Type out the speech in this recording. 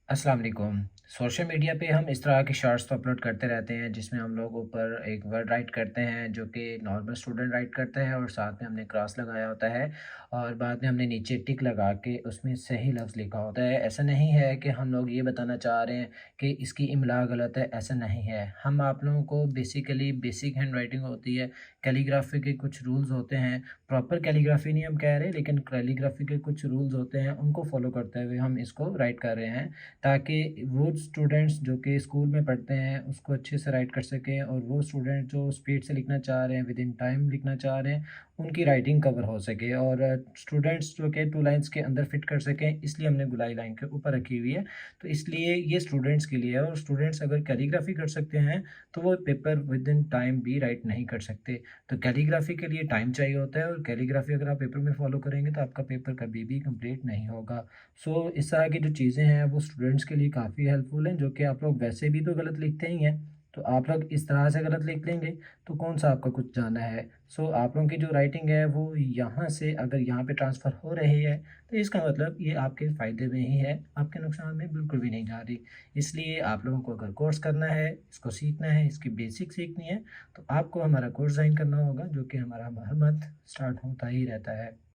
अस्सलाम वालेकुम। Social media पे हम इस तरह के शॉर्ट्स तो अपलोड करते रहते हैं जिसमें हम लोग ऊपर एक वर्ड राइट करते हैं जो कि नॉर्मल स्टूडेंट राइट करता है और साथ में हमने क्रॉस लगाया होता है और बाद में हमने नीचे टिक लगा के उसमें सही लफ्ज़ लिखा होता है। ऐसा नहीं है कि हम लोग ये बताना चाह रहे हैं कि इसकी इम्ला गलत है, ऐसा नहीं है। हम आप लोगों को बेसिकली बेसिक हैंड राइटिंग होती है, कैलीग्राफी के कुछ रूल्स होते हैं। प्रॉपर कैलीग्राफी नहीं हम कह रहे, लेकिन कैलीग्राफी के कुछ रूल्स होते हैं, उनको फॉलो करते हुए हम इसको राइट कर रहे हैं। ताकि वो स्टूडेंट्स जो कि स्कूल में पढ़ते हैं उसको अच्छे से राइट कर सकें और वो स्टूडेंट जो स्पीड से लिखना चाह रहे हैं, विद इन टाइम लिखना चाह रहे हैं, उनकी राइटिंग कवर हो सके और स्टूडेंट्स जो कि 2 लाइन्स के अंदर फिट कर सकें, इसलिए हमने गोलाई लाइन के ऊपर रखी हुई है। तो इसलिए ये स्टूडेंट्स के लिए है और स्टूडेंट्स अगर कैलीग्राफी कर सकते हैं तो वो पेपर विद इन टाइम भी राइट नहीं कर सकते। तो कैलीग्राफी के लिए टाइम चाहिए होता है और कैलीग्राफी अगर आप पेपर में फॉलो करेंगे तो आपका पेपर कभी भी कंप्लीट नहीं होगा। सो इस तरह की जो चीज़ें हैं वो स्टूडेंट्स के लिए काफ़ी हेल्पफुल हैं, जो कि आप लोग वैसे भी तो गलत लिखते ही हैं। तो आप लोग इस तरह से गलत लिख लेंगे तो कौन-सा आपका कुछ जाना है। सो आप लोगों की जो राइटिंग है वो यहाँ से अगर यहाँ पे ट्रांसफ़र हो रही है तो इसका मतलब ये आपके फ़ायदे में ही है, आपके नुकसान में बिल्कुल भी नहीं जा रही। इसलिए आप लोगों को अगर कोर्स करना है, इसको सीखना है, इसकी बेसिक सीखनी है, तो आपको हमारा कोर्स जॉइन करना होगा, जो कि हमारा हर मंथ स्टार्ट होता ही रहता है।